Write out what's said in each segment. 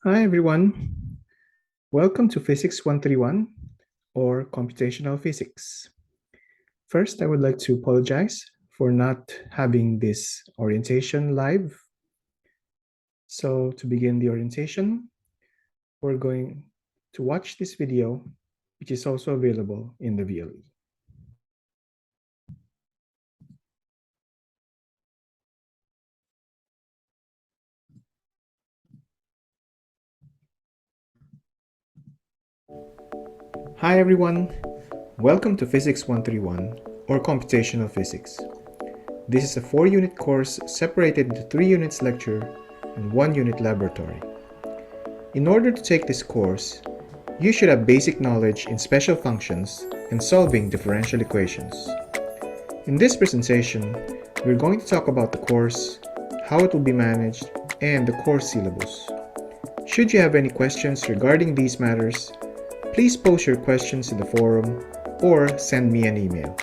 Hi everyone, welcome to Physics 131 or Computational Physics. First, I would like to apologize for not having this orientation live. So to begin the orientation, we're going to watch this video, which is also available in the VLE. Hi everyone, welcome to Physics 131 or Computational Physics. This is a 4-unit course separated into 3 units lecture and 1 unit laboratory. In order to take this course, you should have basic knowledge in special functions and solving differential equations. In this presentation, we're going to talk about the course, how it will be managed, and the course syllabus. Should you have any questions regarding these matters, please post your questions in the forum or send me an email.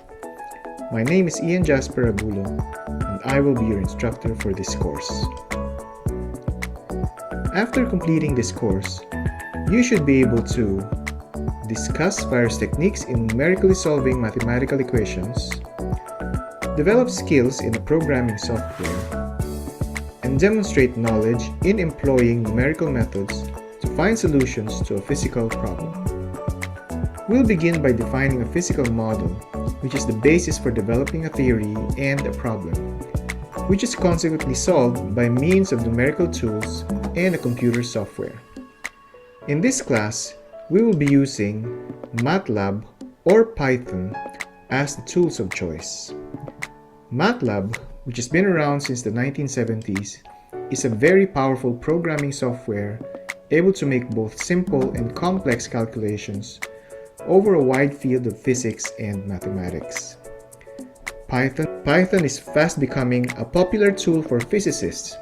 My name is Ian Jasper Agulo, and I will be your instructor for this course. After completing this course, you should be able to discuss various techniques in numerically solving mathematical equations, develop skills in the programming software, and demonstrate knowledge in employing numerical methods to find solutions to a physical problem. We'll begin by defining a physical model, which is the basis for developing a theory and a problem, which is consequently solved by means of numerical tools and a computer software. In this class, we will be using MATLAB or Python as the tools of choice. MATLAB, which has been around since the 1970s, is a very powerful programming software able to make both simple and complex calculations over a wide field of physics and mathematics. Python is fast becoming a popular tool for physicists,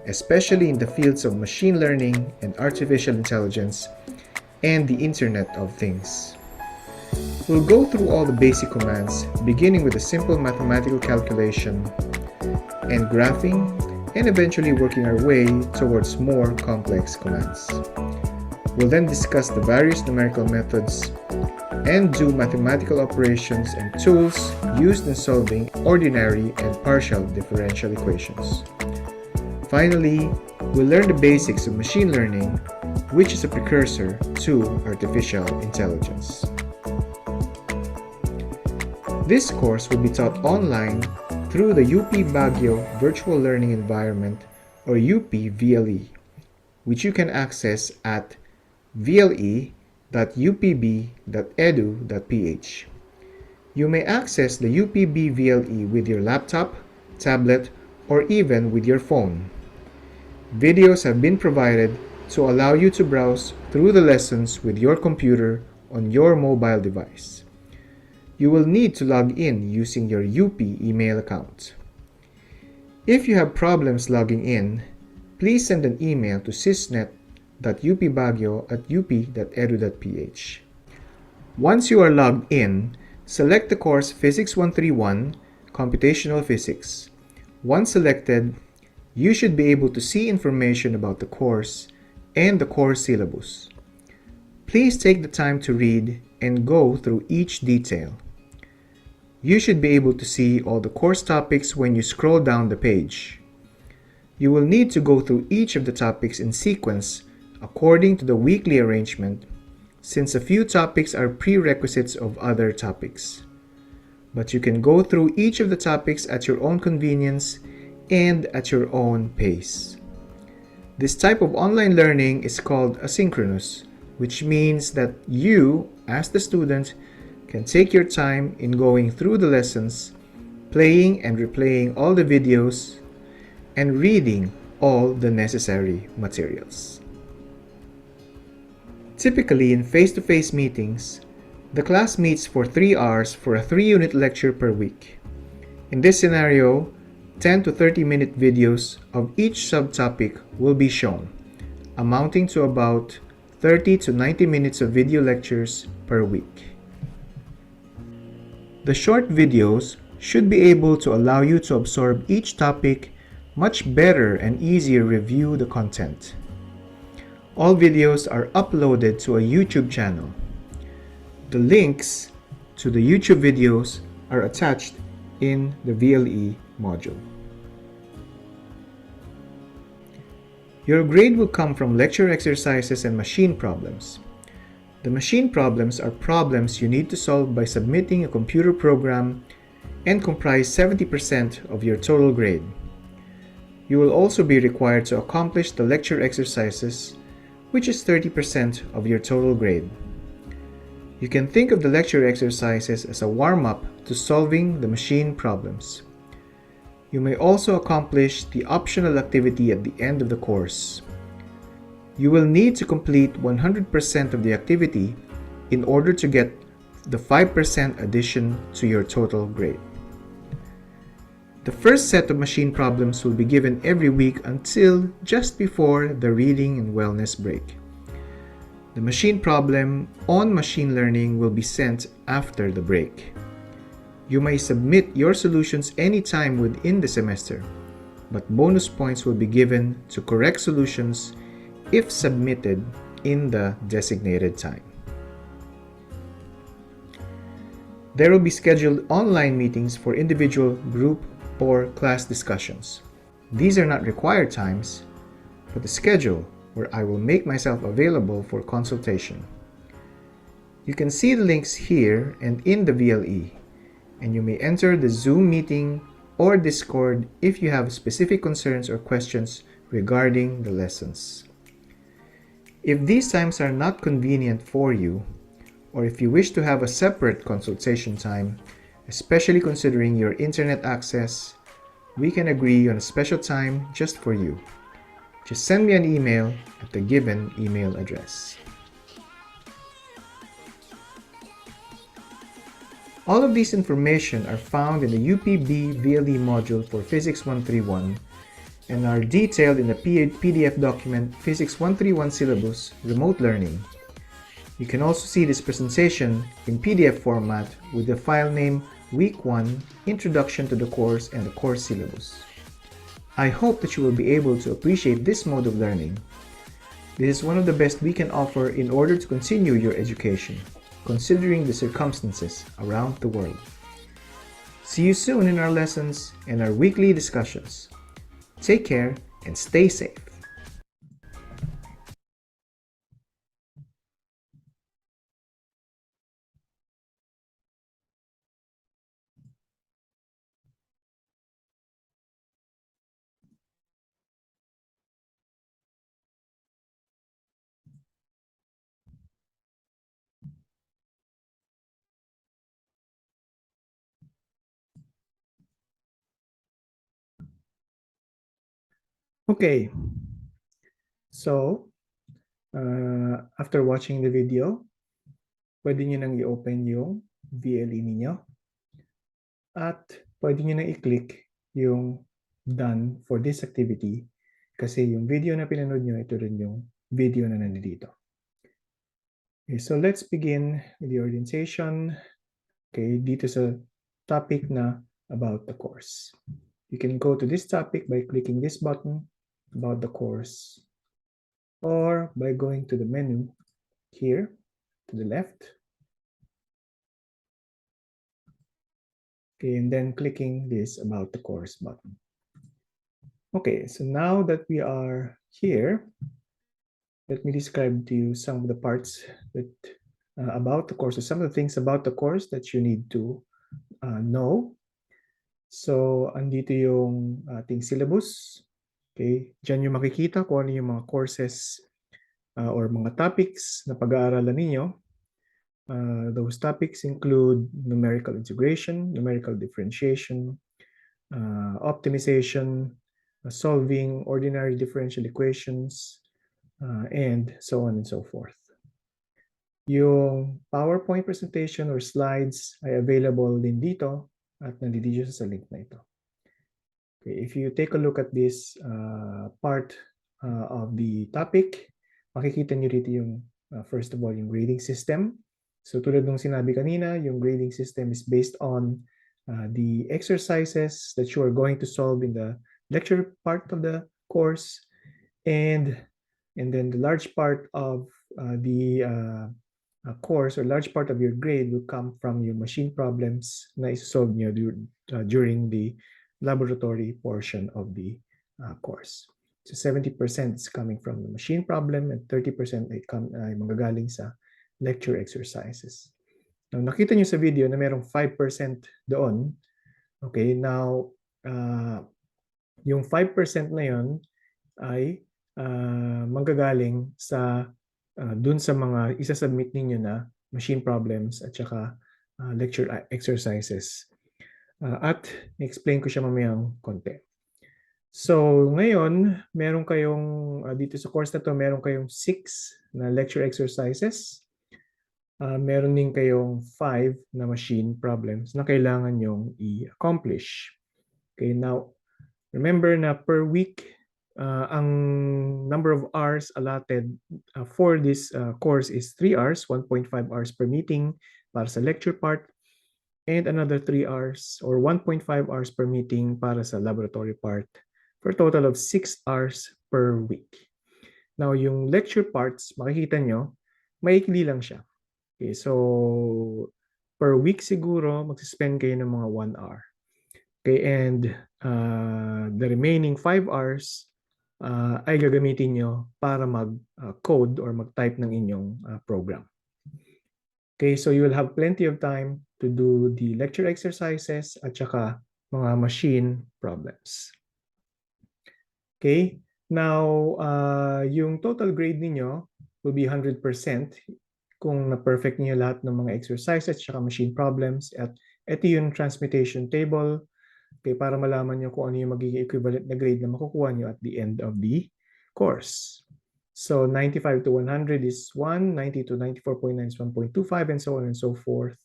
especially in the fields of machine learning and artificial intelligence and the Internet of Things. We'll go through all the basic commands, beginning with a simple mathematical calculation and graphing, and eventually working our way towards more complex commands. We'll then discuss the various numerical methods and do mathematical operations and tools used in solving ordinary and partial differential equations. Finally, we'll learn the basics of machine learning, which is a precursor to artificial intelligence. This course will be taught online through the UP Baguio Virtual Learning Environment or UP VLE, which you can access at vle.upb.edu.ph. You may access the UPB VLE with your laptop, tablet, or even with your phone. Videos have been provided to allow you to browse through the lessons with your computer on your mobile device. You will need to log in using your UP email account. If you have problems logging in, please send an email to sysnet.upbagyo@up.edu.ph. Once you are logged in, select the course Physics 131, Computational Physics. Once selected, you should be able to see information about the course and the course syllabus. Please take the time to read and go through each detail. You should be able to see all the course topics when you scroll down the page. You will need to go through each of the topics in sequence according to the weekly arrangement, since a few topics are prerequisites of other topics. But you can go through each of the topics at your own convenience and at your own pace. This type of online learning is called asynchronous, which means that you, as the student, can take your time in going through the lessons, playing and replaying all the videos, and reading all the necessary materials. Typically in face-to-face meetings, the class meets for 3 hours for a 3-unit lecture per week. In this scenario, 10 to 30-minute videos of each subtopic will be shown, amounting to about 30 to 90 minutes of video lectures per week. The short videos should be able to allow you to absorb each topic much better and easier review the content. All videos are uploaded to a YouTube channel. The links to the YouTube videos are attached in the VLE module. Your grade will come from lecture exercises and machine problems. The machine problems are problems you need to solve by submitting a computer program and comprise 70% of your total grade. You will also be required to accomplish the lecture exercises, which is 30% of your total grade. You can think of the lecture exercises as a warm-up to solving the machine problems. You may also accomplish the optional activity at the end of the course. You will need to complete 100% of the activity in order to get the 5% addition to your total grade. The first set of machine problems will be given every week until just before the reading and wellness break. The machine problem on machine learning will be sent after the break. You may submit your solutions anytime within the semester, but bonus points will be given to correct solutions if submitted in the designated time. There will be scheduled online meetings for individual, group, or class discussions. These are not required times, but the schedule where I will make myself available for consultation. You can see the links here and in the VLE, and you may enter the Zoom meeting or Discord if you have specific concerns or questions regarding the lessons. If these times are not convenient for you, or if you wish to have a separate consultation time, especially considering your internet access, we can agree on a special time just for you. Just send me an email at the given email address. All of these information are found in the UPB VLE module for Physics 131 and are detailed in the PDF document Physics 131 Syllabus Remote Learning. You can also see this presentation in PDF format with the file name Week 1 Introduction to the Course and the Course Syllabus. I hope that you will be able to appreciate this mode of learning. This is one of the best we can offer in order to continue your education, considering the circumstances around the world. See you soon in our lessons and our weekly discussions. Take care and stay safe. Okay, so after watching the video, pwede nyo nang i-open yung VLE ninyo at pwede nyo nang i-click yung done for this activity kasi yung video na pinanood nyo, ito rin yung video na nandito. Okay, so let's begin with the orientation. Okay, dito sa topic na about the course. You can go to this topic by clicking this button about the course or by going to the menu here to the left. Okay, and then clicking this about the course button. Okay, so now that we are here, let me describe to you some of the parts that about the course, or some of the things about the course that you need to know. So, andito yung ating syllabus. Okay, dyan yung makikita kung ano yung mga courses or mga topics na pag-aaralan ninyo. Those topics include numerical integration, numerical differentiation, optimization, solving ordinary differential equations, and so on and so forth. Yung PowerPoint presentation or slides ay available din dito at nandito sa link na ito. Okay, if you take a look at this part of the topic, makikita nyo rito yung first of all yung grading system. So tulad nung sinabi kanina, yung grading system is based on the exercises that you are going to solve in the lecture part of the course, and And then the large part of the course or large part of your grade will come from your machine problems na isolve nyo during the laboratory portion of the course. So 70% is coming from the machine problem and 30% ay manggagaling sa lecture exercises. Now, nakita nyo sa video na merong 5% doon. Okay, now, yung 5% na yon ay manggagaling sa dun sa mga isa-submit ninyo na machine problems at saka lecture exercises. At explain ko siya mamayang konti. So, ngayon, meron kayong, dito sa course na to, meron kayong 6 na lecture exercises. Meron din kayong 5 na machine problems na kailangan nyong i-accomplish. Okay, now, remember na per week, ang number of hours allotted for this course is 3 hours, 1.5 hours per meeting para sa lecture part, and another 3 hours or 1.5 hours per meeting para sa laboratory part, for a total of 6 hours per week. Now, yung lecture parts, makikita nyo, maikli lang siya. Okay, so per week siguro, magsispend kayo ng mga 1 hour. Okay, and the remaining 5 hours ay gagamitin nyo para mag-code or mag-type ng inyong program. Okay, so you will have plenty of time to do the lecture exercises at saka mga machine problems. Okay, now yung total grade ninyo will be 100% kung na-perfect niyo lahat ng mga exercises at saka machine problems. At ito yung transmutation table. Okay, para malaman nyo kung ano yung magiging equivalent na grade na makukuha nyo at the end of the course. So 95 to 100 is 1, 90 to 94.9 is 1.25, and so on and so forth.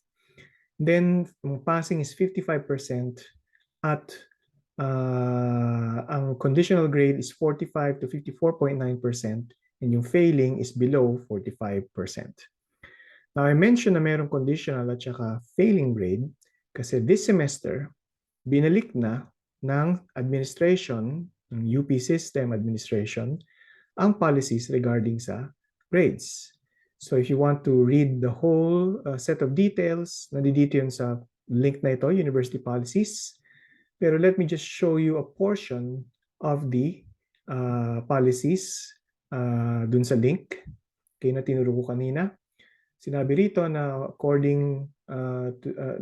Then passing is 55% at ang conditional grade is 45 to 54.9%, and yung failing is below 45%. Now, I mentioned na mayroong conditional at saka failing grade kasi this semester, binalik na ng administration, ng UP system administration, ang policies regarding sa grades. So if you want to read the whole set of details, nandito yun sa link na ito, University Policies. Pero let me just show you a portion of the policies dun sa link na tinuro ko kanina. Sinabi rito na according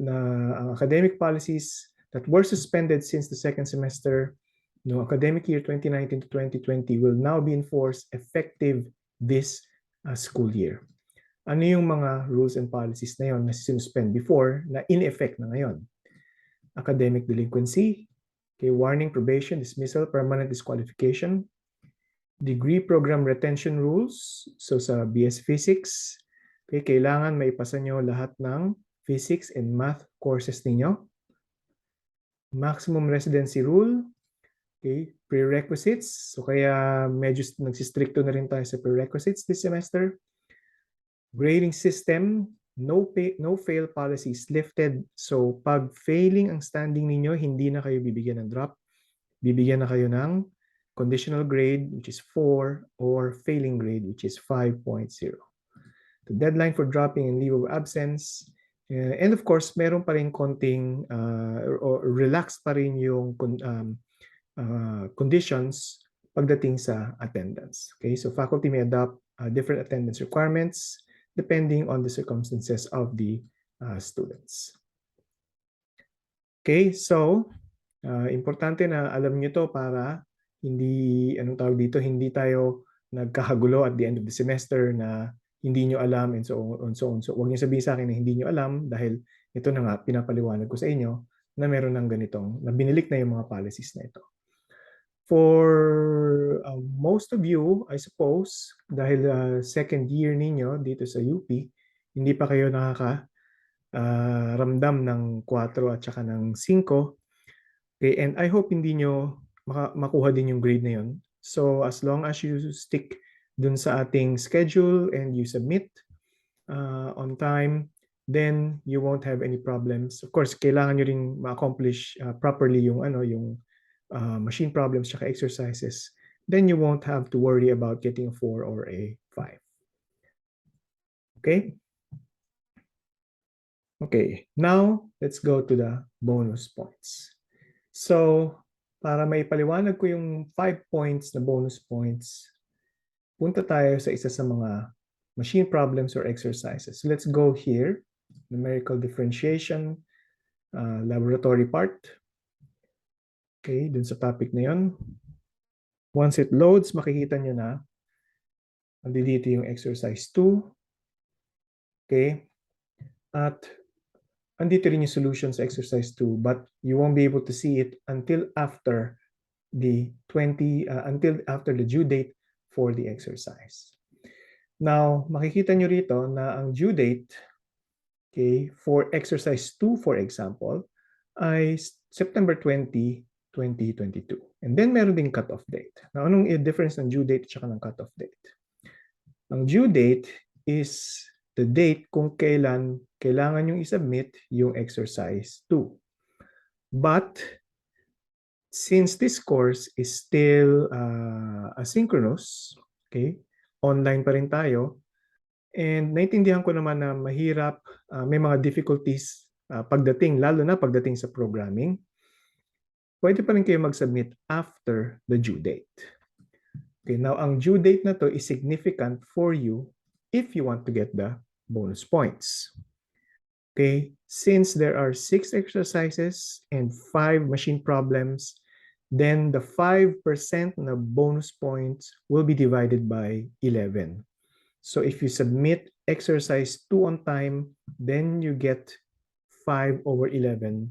na ang academic policies that were suspended since the second semester, no, academic year 2019 to 2020 will now be enforced effective this school year. Ano yung mga rules and policies na yon na sinuspend before na in effect na ngayon? Academic delinquency, okay, warning, probation, dismissal, permanent disqualification, degree program retention rules. So sa BS Physics, okay, kailangan maipasa nyo lahat ng physics and math courses ninyo. Maximum residency rule, okay, prerequisites. So kaya medyo nagsistricto na rin tayo sa prerequisites this semester. Grading system, no fail policy is lifted. So pag failing ang standing ninyo, hindi na kayo bibigyan ng drop. Bibigyan na kayo ng conditional grade, which is 4, or failing grade, which is 5.0. The deadline for dropping and leave of absence. And of course, meron pa rin konting or relaxed pa rin yung conditions pagdating sa attendance. Okay, so faculty may adopt different attendance requirements depending on the circumstances of the students. Okay, so importante na alam nyo to para hindi, anong tawag dito, hindi tayo nagkakagulo at the end of the semester na hindi nyo alam and so on, so on. So huwag nyo sabihin sa akin na hindi nyo alam dahil ito na nga, pinapaliwanag ko sa inyo na meron ng ganitong, na binilik na yung mga policies na ito. For most of you, I suppose, dahil second year ninyo dito sa UP, hindi pa kayo nakaka-ramdam ng 4 at saka ng 5. Okay, and I hope hindi nyo makuha din yung grade na yun. So as long as you stick dun sa ating schedule and you submit on time, then you won't have any problems. Of course, kailangan nyo rin ma-accomplish properly yung machine problems at exercises. then you won't have to worry about getting a 4 or a 5. Okay? Okay, now let's go to the bonus points. So, para may paliwanag ko yung 5 points na bonus points, punta tayo sa isa sa mga machine problems or exercises. Let's go here, numerical differentiation, laboratory part. Okay, dun sa topic na yun. Once it loads, makikita nyo na, dito yung exercise 2. Okay, at andito rin yung solution sa exercise 2, but you won't be able to see it until after the due date for the exercise. Now, makikita nyo rito na ang due date, okay, for exercise 2, for example, ay September 20, 2022. And then meron ding cutoff date. Now, anong difference ng due date at ng cutoff date? Ang due date is the date kung kailan kailangan yung isubmit yung exercise 2. But since this course is still asynchronous, okay, online pa rin tayo, and naintindihan ko naman na mahirap, may mga difficulties lalo na pagdating sa programming, pwede pa rin kayo mag-submit after the due date. Okay, now ang due date na to is significant for you if you want to get the bonus points. Okay, since there are 6 exercises and 5 machine problems, then the 5% na bonus points will be divided by 11. So if you submit exercise 2 on time, then you get 5/11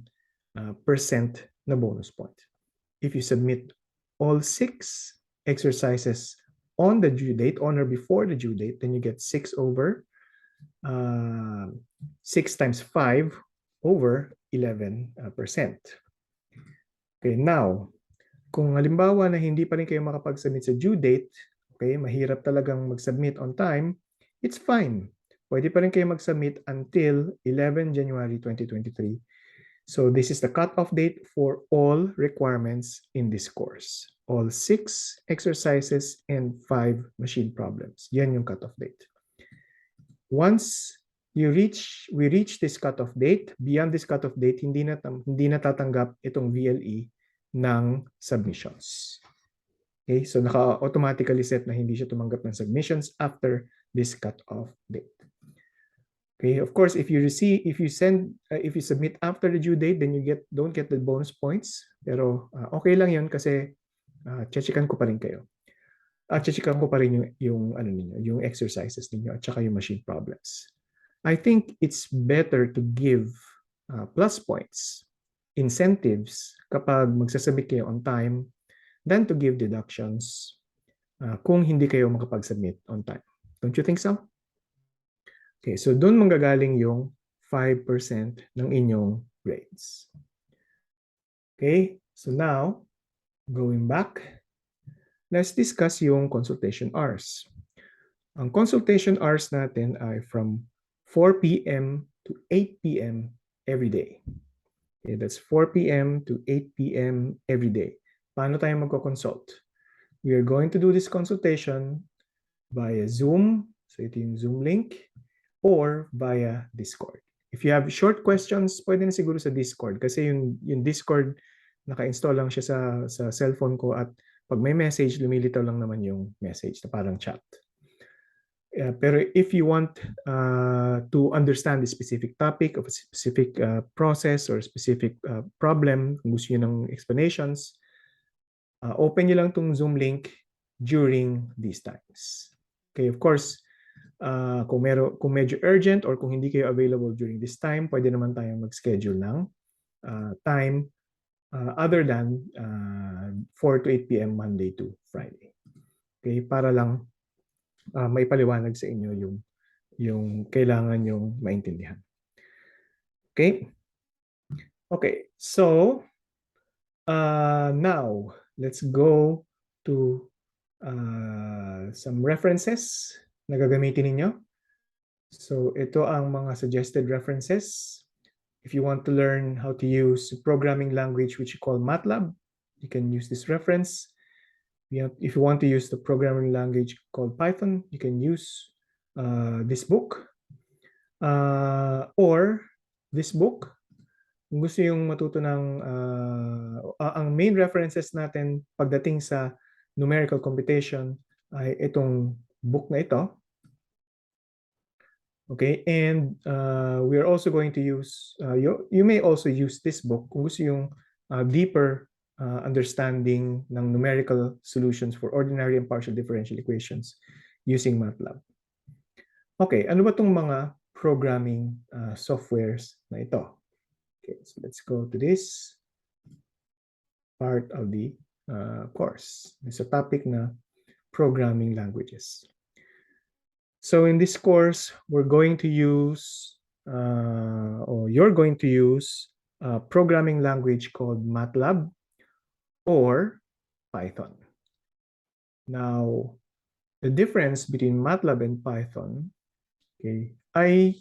percent na bonus point. If you submit all 6 exercises on the due date, on or before the due date, then you get 6/6 times 5/11%. Okay, now, kung halimbawa na hindi pa rin kayo makapag-submit sa due date, okay, mahirap talagang mag-submit on time, it's fine. Pwede pa rin kayo mag-submit until 11 January 2023. So this is the cutoff date for all requirements in this course. All 6 exercises and 5 machine problems. Yan yung cutoff date. Once we reach this cutoff date, beyond this cutoff date, hindi na tatanggap itong VLE ng submissions. Okay, so naka-automatically set na hindi siya tumanggap ng submissions after this cutoff date. Okay, of course, if you submit after the due date, then you don't get the bonus points. Pero okay lang 'yun kasi checkan ko pa rin kayo. Checkan ko pa rin yung exercises ninyo at saka yung machine problems. I think it's better to give plus points, incentives kapag magsasubmit kayo on time than to give deductions kung hindi kayo makapag-submit on time. Don't you think so? Okay, so doon manggagaling yung 5% ng inyong grades. Okay, so now, going back, let's discuss yung consultation hours. Ang consultation hours natin ay from 4 p.m. to 8 p.m. every day. Okay, that's 4 p.m. to 8 p.m. every day. Paano tayo magko-consult? We are going to do this consultation via Zoom. So ito yung Zoom link. Or via Discord. If you have short questions, pwede na siguro sa Discord. Kasi yung Discord, naka-install lang siya sa cellphone ko at pag may message, lumilitaw lang naman yung message na parang chat. Pero if you want to understand the specific topic of a specific process or specific problem, kung gusto nyo ng explanations, open nyo lang tong Zoom link during these times. Okay, of course, kung medyo urgent or kung hindi kayo available during this time, pwede naman tayong mag-schedule ng time other than 4 to 8 p.m. Monday to Friday. Okay, para lang may paliwanag sa inyo yung kailangan yung maintindihan. Okay? Okay, so now let's go to some references na gagamitin ninyo. So ito ang mga suggested references. If you want to learn how to use programming language which you call MATLAB, you can use this reference. If you want to use the programming language called Python, you can use this book or this book. Kung gusto yung matuto ng ang main references natin pagdating sa numerical computation ay itong book na ito. Okay, and we are also going to use, you may also use this book kung gusto yung deeper understanding ng numerical solutions for ordinary and partial differential equations using MATLAB. Okay, ano ba itong mga programming softwares na ito? Okay, so let's go to this part of the course. It's a topic na programming languages. So in this course, we're going to use, or you're going to use a programming language called MATLAB or Python. Now, the difference between MATLAB and Python, okay, ay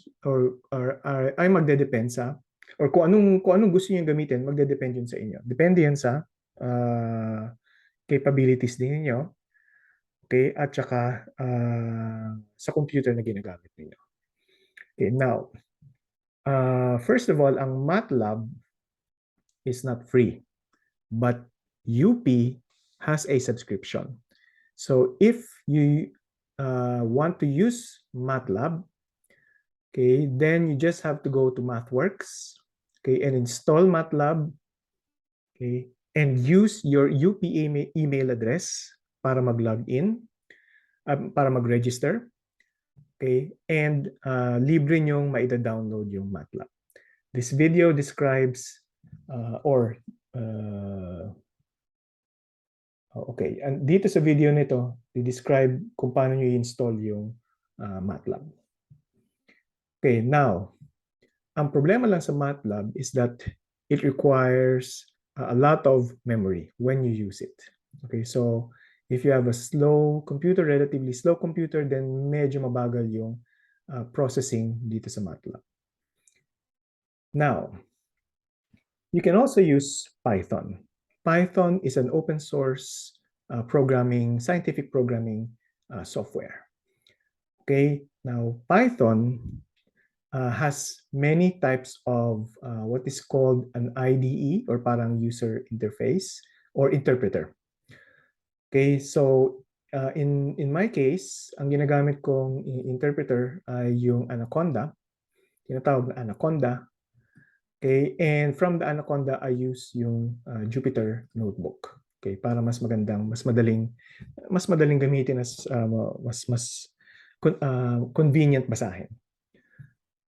magdedepend sa, or kung anong gusto niyo gamitin, magdedepend yun sa inyo. Depende yan sa capabilities din niyo. Okay, at saka sa computer na ginagamit niyo. Okay, now, first of all, ang MATLAB is not free, but UP has a subscription. So if you want to use MATLAB, okay, then you just have to go to MathWorks, okay, and install MATLAB, okay, and use your UP email address para mag-log in, para mag-register. Okay, and libre nyong maida-download yung MATLAB. This video describes okay, and dito sa video nito, i-describe kung paano nyo i-install yung MATLAB. Okay, now, ang problema lang sa MATLAB is that it requires a lot of memory when you use it. Okay, so if you have a slow computer, relatively slow computer, then medyo mabagal yung processing dito sa MATLAB. Now, you can also use Python. Python is an open source scientific programming software. Okay, now Python has many types of what is called an IDE or parang user interface or interpreter. Okay, so in my case, ang ginagamit kong interpreter ay yung Anaconda, tinatawag na Anaconda. Okay, and from the Anaconda, I use yung Jupyter Notebook. Okay, para mas madaling gamitin, mas convenient basahin.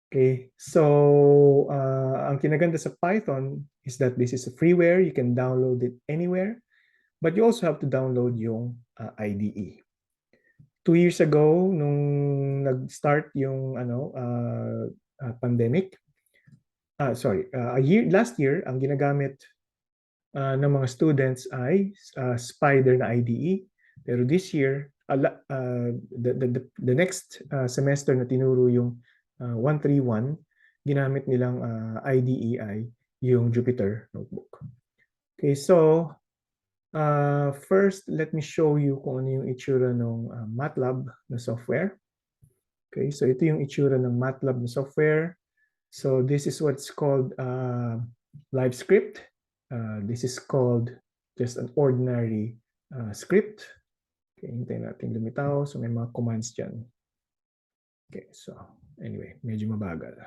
Okay, so ang kinaganda sa Python is that this is a freeware. You can download it anywhere. But you also have to download yung IDE. 2 years ago, nung nag-start yung pandemic, last year, ang ginagamit ng mga students ay Spider na IDE. Pero this year, the next semester na tinuro yung 131, ginamit nilang IDE ay yung Jupyter Notebook. Okay, so first, let me show you kung ano yung itsura ng MATLAB na software. Okay, so ito yung itsura ng MATLAB na software. So this is what's called LiveScript. This is called just an ordinary script. Okay, hintayin natin lumitaw. So may mga commands dyan. Okay, so anyway, medyo mabagal.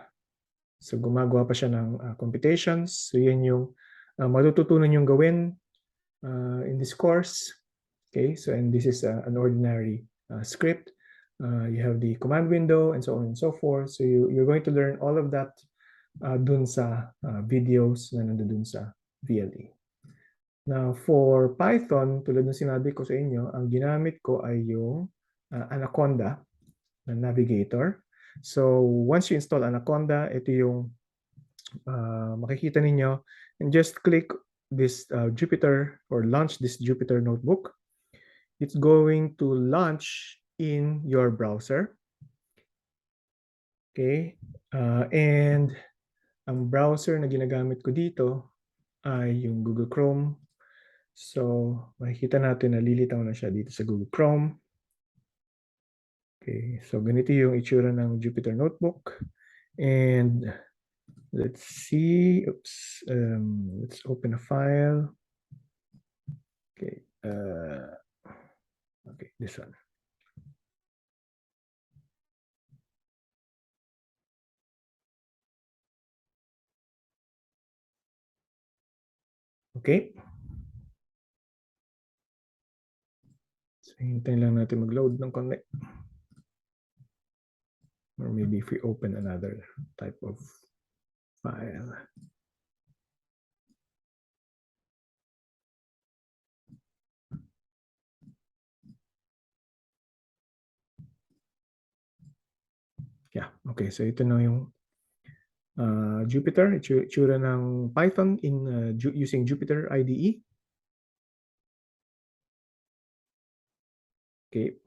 So gumagawa pa siya ng computations. So yan yung matututunan yung gawin in this course. Okay, so and this is an ordinary script. You have the command window and so on and so forth. So you're going to learn all of that dun sa videos na nandun sa VLE. Now, for Python, tulad ng sinabi ko sa inyo, ang ginamit ko ay yung Anaconda na navigator. So once you install Anaconda, ito yung makikita ninyo, and just click this Jupyter or launch this Jupyter Notebook. It's going to launch in your browser. Okay, and ang browser na ginagamit ko dito ay yung Google Chrome. So, makikita natin na lilitaw na siya dito sa Google Chrome. Okay, so ganito yung itsura ng Jupyter Notebook. And let's see, let's open a file. Okay, okay, this one. Okay. So, hintayin lang natin mag-load ng konti. Or maybe if we open another type of file. Yeah, okay. So ito na yung Jupyter, itsura ng Python using Jupyter IDE. Okay,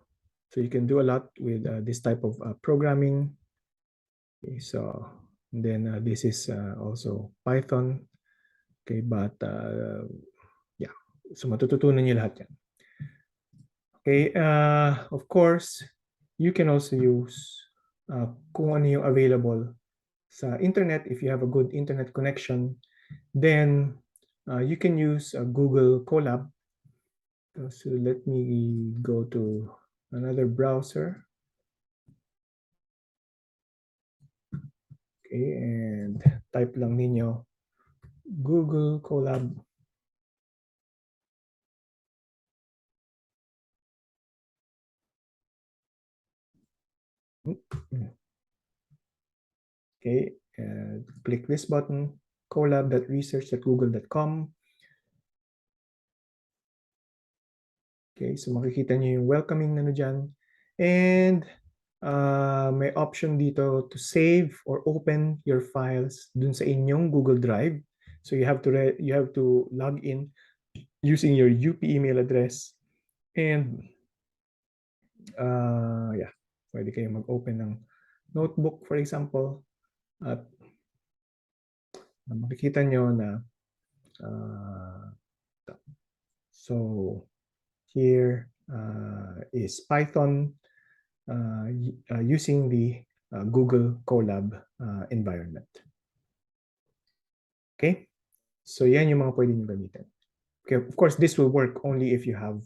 so you can do a lot with this type of programming. Okay, so then this is also Python. Okay, but yeah, so matututunan niyo lahat yan. Okay, of course, you can also use kung ano yung available sa internet. If you have a good internet connection, then you can use Google Colab. So let me go to another browser. Okay, and type lang ninyo Google Colab. Okay, click this button, colab.research.google.com. Okay, so makikita nyo yung welcoming na dyan. And may option dito to save or open your files dun sa inyong Google Drive. So you have to log in using your UP email address. And yeah, pwede kayo mag-open ng notebook, for example. At makikita nyo na so here is Python using the Google Colab environment. Okay, so yan yung mga pwede nyo gamitin. Okay, of course, this will work only if you have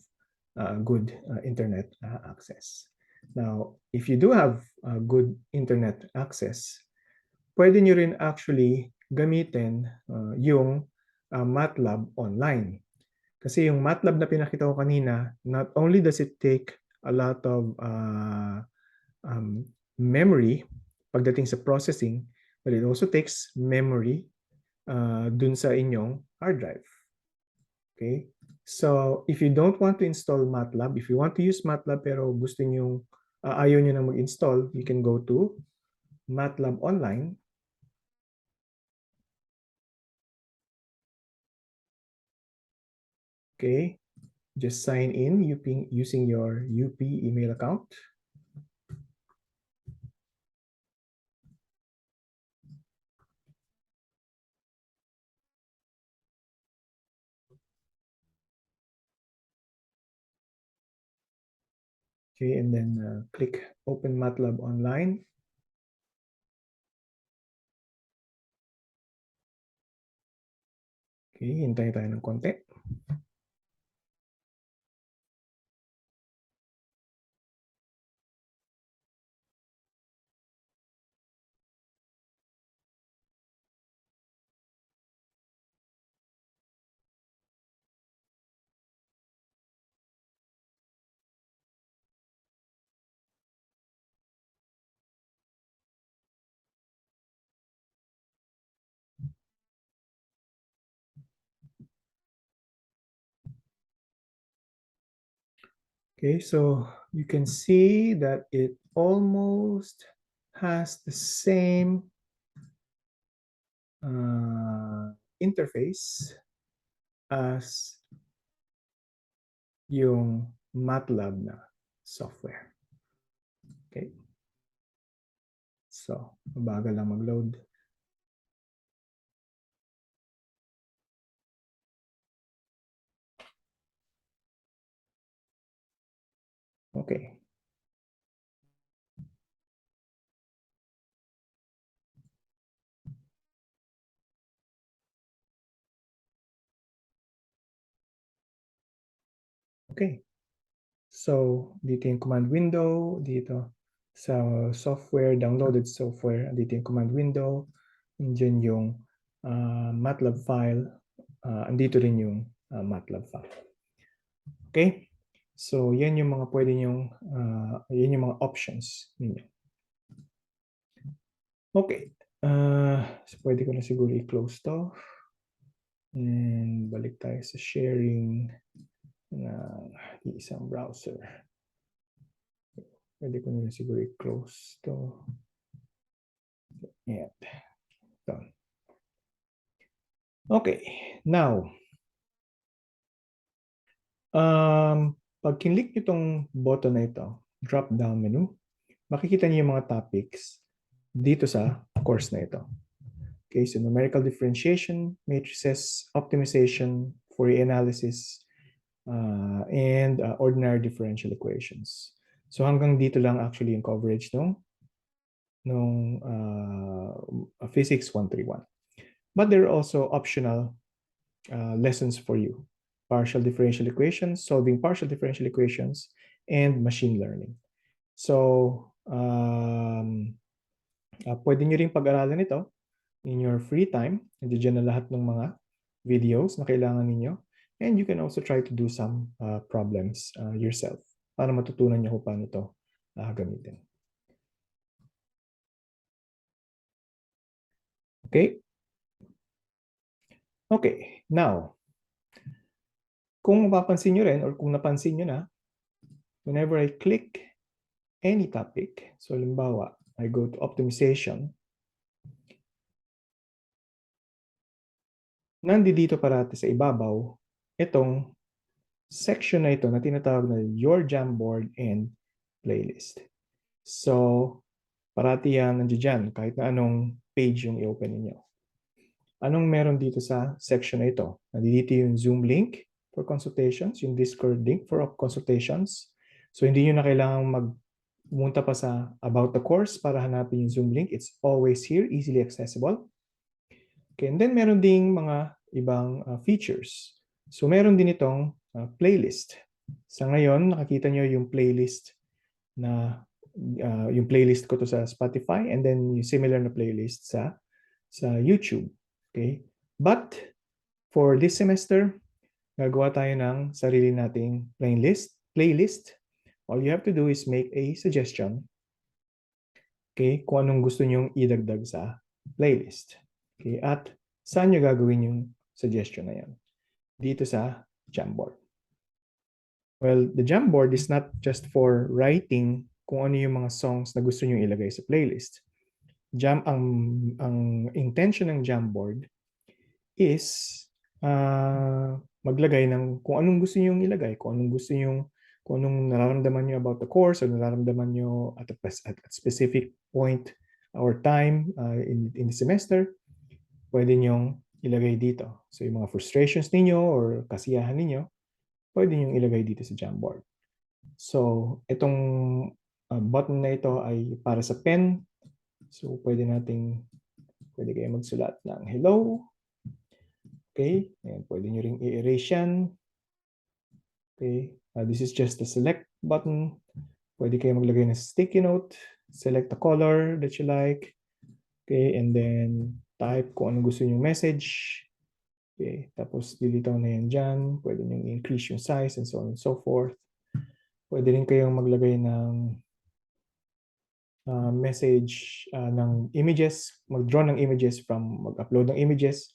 good internet access. Now, if you do have good internet access, pwede nyo rin actually gamitin yung MATLAB online. Kasi yung MATLAB na pinakita ko kanina, not only does it take a lot of memory pagdating sa processing, but it also takes memory dun sa inyong hard drive. Okay? So, if you don't want to install MATLAB, if you want to use MATLAB pero gusto nyo, ayaw nyo na mag-install, you can go to MATLAB Online. Okay, just sign in using your UP email account. Okay, and then click Open MATLAB Online. Okay, hintay tayo ng konti. Okay, so you can see that it almost has the same interface as yung MATLAB na software. Okay. So, mabagal lang mag-load. Okay. Okay. So, dito yung command window, dito sa software, downloaded software, dito yung command window, andyan yung MATLAB file, andito rin yung MATLAB file. Okay? So, yan yung mga pwede nyong, yan yung mga options ninyo. Okay. So pwede ko na siguro i-close to. And balik tayo sa sharing ng isang browser. Pwede ko na siguro i-close to. Ayan. Done. Okay. Now, pag kinlik nyo itong button na ito, drop-down menu, makikita niyo yung mga topics dito sa course na ito. Okay, so numerical differentiation, matrices, optimization, Fourier analysis, and ordinary differential equations. So hanggang dito lang actually yung coverage nung Physics 131. But there are also optional lessons for you. Partial differential equations, solving partial differential equations, and machine learning. So, pwede nyo rin pag-aralan ito in your free time. Nandiyan na lahat ng mga videos na kailangan ninyo. And you can also try to do some problems yourself para matutunan nyo kung paano ito gamitin. Okay? Okay, now, kung mapapansin nyo rin or kung napansin nyo na, whenever I click any topic, so halimbawa, I go to optimization, nandito parati sa ibabaw, itong section na ito na tinatawag na your Jamboard and playlist. So, parati yan nandiyan kahit na anong page yung i-open niyo. Anong meron dito sa section na ito? Nandito yung Zoom link for consultations, yung Discord link for consultations. So, hindi nyo na kailangang pumunta pa sa about the course para hanapin yung Zoom link. It's always here, easily accessible. Okay, and then meron ding mga ibang features. So meron din itong playlist. Sa ngayon, nakakita nyo yung playlist na yung playlist ko to sa Spotify and then yung similar na playlist sa YouTube. Okay? But for this semester, gagawa tayo ng sarili nating playlist. All you have to do is make a suggestion. Okay? Kung anong gusto nyong idagdag sa playlist. Okay? At saan nyo gagawin yung suggestion na yan? Dito sa Jamboard. Well, the Jamboard is not just for writing kung ano yung mga songs na gusto nyo ilagay sa playlist. Ang intention ng Jamboard is maglagay ng kung anong gusto nyo ilagay, kung anong nararamdaman nyo about the course or nararamdaman nyo at a specific point or time in the semester, pwede nyong ilagay dito. So yung mga frustrations ninyo or kasiyahan ninyo, pwede nyong ilagay dito sa Jamboard. So itong button na ito ay para sa pen. So pwede kayo magsulat ng hello. Okay, and pwede nyo ring i-erase yan. Okay, this is just the select button. Pwede kayo maglagay ng sticky note. Select the color that you like. Okay, and then type kung anong gusto nyong message. Okay, tapos dilitaw na yan dyan. Pwede nyo increase yung size and so on and so forth. Pwede rin kayong maglagay ng message ng images, mag-draw ng images mag-upload ng images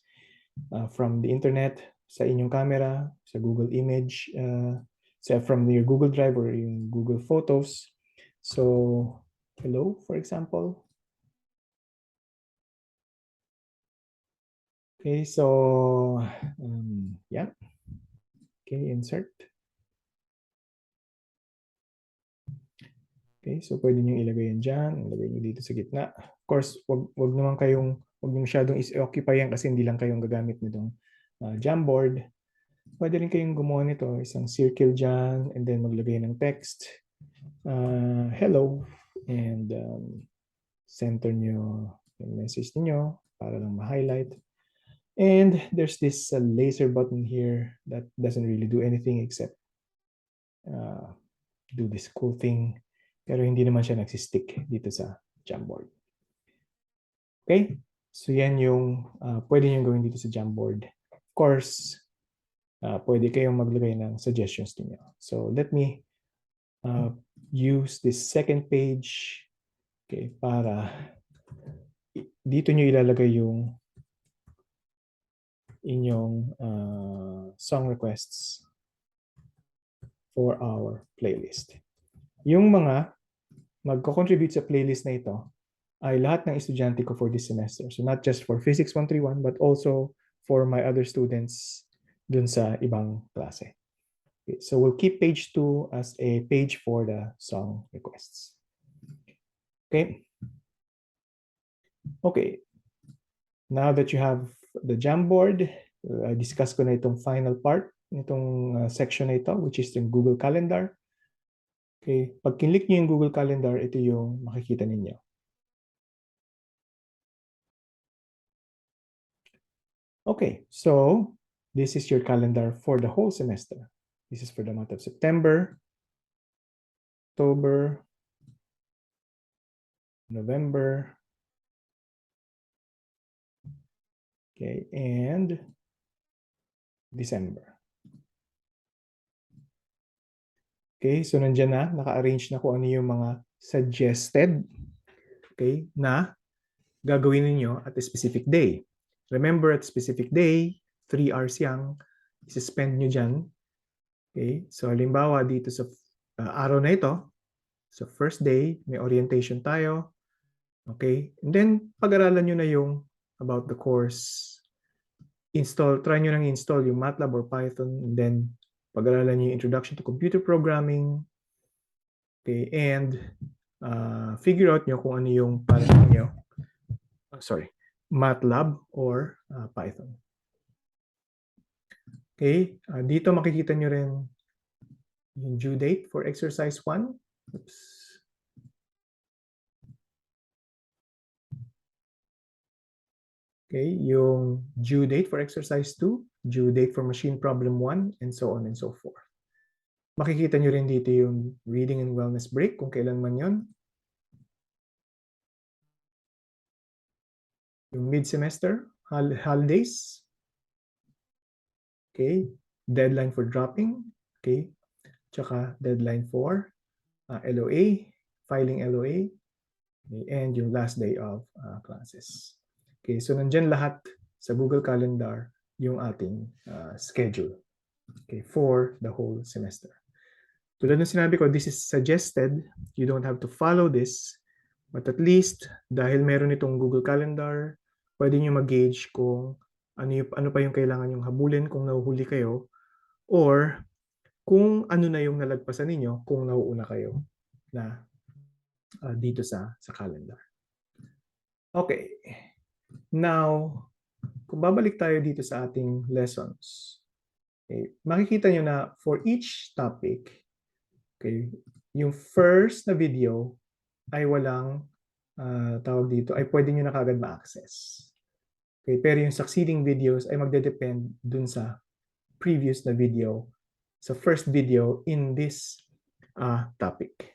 from the internet sa inyong camera, sa Google Image, from your Google Drive or yung Google Photos. So, hello, for example. Okay, so, yeah. Okay, insert. Okay, so pwede nyo ilagay yan dyan, ilagay nyo dito sa gitna. Of course, wag nyo masyadong is-occupy yan kasi hindi lang kayong gagamit nitong Jamboard. Pwede rin kayong gumawa nito, isang circle dyan, and then maglagay ng text. hello, and center nyo yung message niyo para lang ma-highlight. And there's this laser button here that doesn't really do anything except do this cool thing. Pero hindi naman siya nagsistick dito sa Jamboard. Okay? So yan yung pwede nyo gawin dito sa Jamboard. Of course, pwede kayong maglagay ng suggestions niyo. So let me use this second page, okay, para dito nyo ilalagay yung inyong song requests for our playlist. Yung mga magko-contribute sa playlist na ito ay lahat ng estudyante ko for this semester. So not just for Physics 131 but also for my other students dun sa ibang klase. Okay, so we'll keep page 2 as a page for the song requests. Okay. Okay. Now that you have the Jamboard, discuss ko na itong final part, itong section na ito, which is yung Google Calendar. Okay. Pag kinlik nyo yung Google Calendar, ito yung makikita ninyo. Okay. So, this is your calendar for the whole semester. This is for the month of September, October, November, okay, and December. Okay, so nandiyan na, naka-arrange na kung ano yung mga suggested, okay, na gagawin niyo at a specific day. Remember, at a specific day, 3 hours yang isi-spend nyo dyan. Okay, so halimbawa dito sa araw na ito, so first day, may orientation tayo. Okay, and then pag-aralan nyo na yung about the course. Try nyo nang install yung MATLAB or Python, and then pag-aralan nyo yung Introduction to Computer Programming. Okay, and figure out nyo kung ano yung para nyo. MATLAB or Python. Okay, dito makikita nyo rin yung due date for exercise 1. Oops. Okay, yung due date for exercise 2, due date for machine problem 1, and so on and so forth. Makikita nyo rin dito yung reading and wellness break, kung kailan man yun. Yung mid-semester, holidays. Okay, deadline for dropping. Okay, tsaka deadline for LOA, filing LOA, okay, and yung last day of classes. Okay, so nandyan lahat sa Google Calendar yung ating schedule, okay, for the whole semester. Tulad ng sinabi ko, this is suggested. You don't have to follow this, but at least dahil meron itong Google Calendar, pwede nyo mag-gauge kung ano pa yung kailangan yung habulin kung nahuhuli kayo, or kung ano na yung nalagpasan ninyo kung nauuna kayo na dito sa calendar. Okay. Now, kung babalik tayo dito sa ating lessons, okay, makikita nyo na for each topic, okay, yung first na video ay walang tawag dito, ay pwede nyo na kagad ma-access. Okay, pero yung succeeding videos ay magde-depend dun sa previous na video, sa first video in this topic,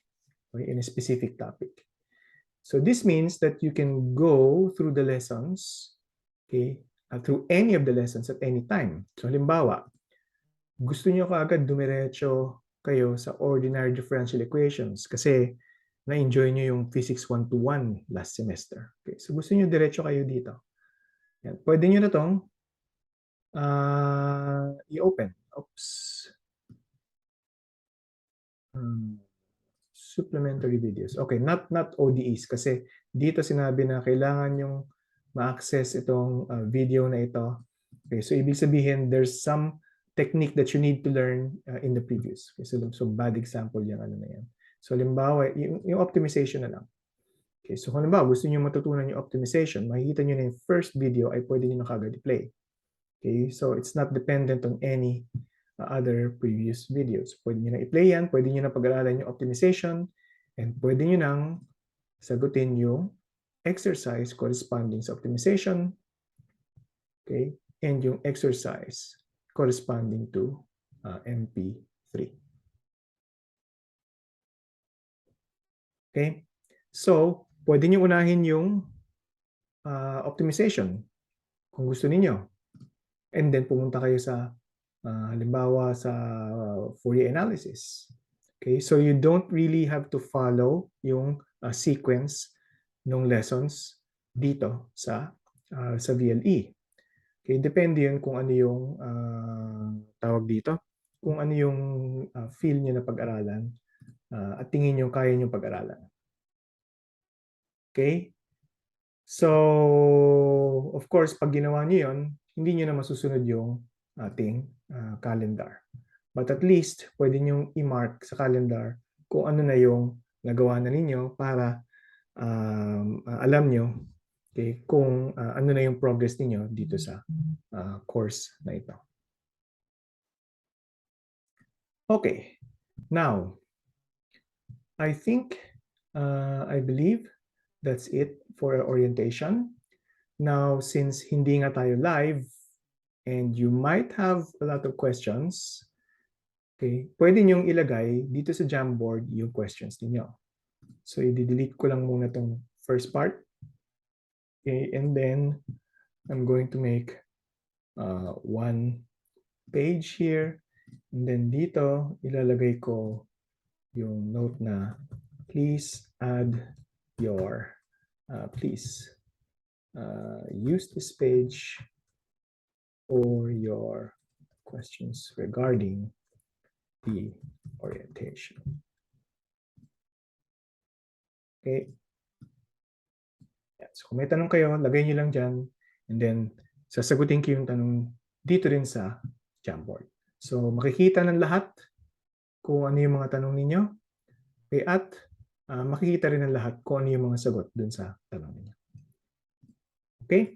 okay, in a specific topic. So this means that you can go through the lessons, okay, through any of the lessons at any time. So halimbawa, gusto niyo kaagad dumiretso kayo sa ordinary differential equations kasi na-enjoy niyo yung Physics 121 last semester. Okay, so gusto niyo diretso kayo dito. Yan. Pwede niyo na itong i-open. Oops. Supplementary videos. Okay, not ODEs kasi dito sinabi na kailangan yung ma-access itong video na ito. Okay, so ibig sabihin there's some technique that you need to learn in the previous. Okay, so bad example yung ano na yan. So halimbawa, yung optimization na lang. Okay, so halimbawa gusto niyo matutunan yung optimization, makikita niyo na yung first video ay pwede niyo na kagad i-play. Okay, so it's not dependent on any other previous videos. Pwede niyo na i-play yan, pwede niyo na pag-aralan yung optimization, And pwede nyo nang sagutin yung exercise corresponding sa optimization, okay, and yung exercise corresponding to MP3. Okay? So, pwede nyo unahin yung optimization kung gusto niyo. And then pumunta kayo sa halimbawa sa Fourier analysis. Okay, so you don't really have to follow yung sequence ng lessons dito sa VLE. Okay, depende yun kung ano yung tawag dito, kung ano yung feel niyo na pag-aralan at tingin niyo kaya niyo pag-aralan. Okay? So, of course, pag ginawa niyo yun, hindi niyo na masusunod yung ating calendar. But at least, pwede niyong i-mark sa calendar kung ano na yung nagawa na ninyo para alam nyo, okay, kung ano na yung progress niyo dito sa course na ito. Okay, now, I think, I believe that's it for our orientation. Now, since hindi nga tayo live, and you might have a lot of questions, okay, pwede nyong ilagay dito sa Jamboard yung questions niyo. So, i-delete ko lang muna itong first part. Okay, and then I'm going to make one page here. And then dito, ilalagay ko yung note na please add your, please use this page for your questions regarding the orientation. Okay. So kung may tanong kayo, lagay nyo lang dyan. And then, sasagutin ko yung tanong dito rin sa Jamboard. So makikita ng lahat kung ano yung mga tanong ninyo. Okay, at makikita rin ng lahat kung ano yung mga sagot dun sa tanong ninyo. Okay?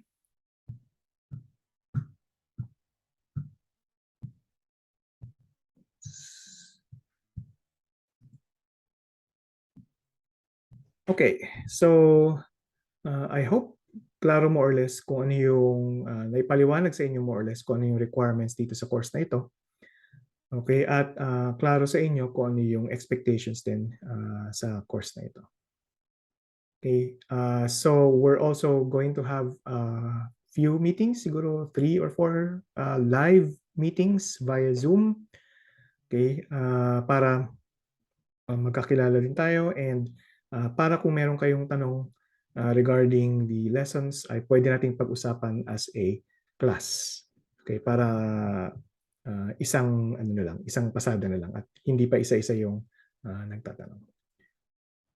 Okay, so I hope klaro more or less kung ano yung naipaliwanag sa inyo more or less kung ano yung requirements dito sa course na ito. Okay, at klaro sa inyo kung ano yung expectations din sa course na ito. Okay, so we're also going to have few meetings, siguro 3 or 4 live meetings via Zoom. Okay, para magkakilala din tayo and para kung meron kayong tanong regarding the lessons ay pwede nating pag-usapan as a class. Okay, para isang ano na lang, isang pasada na lang at hindi pa isa-isa yung nagtatanong.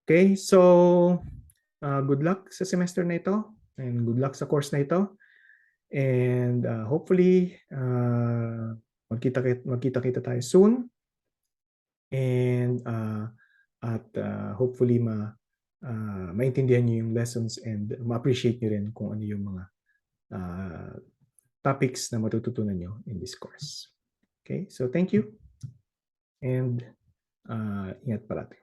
Okay, so good luck sa semester na ito and good luck sa course na ito. And hopefully magkita-kita tayo soon. And at hopefully maintindihan niyo yung lessons and ma-appreciate niyo rin kung ano yung mga topics na matututunan niyo in this course. Okay, so thank you and ingat parati.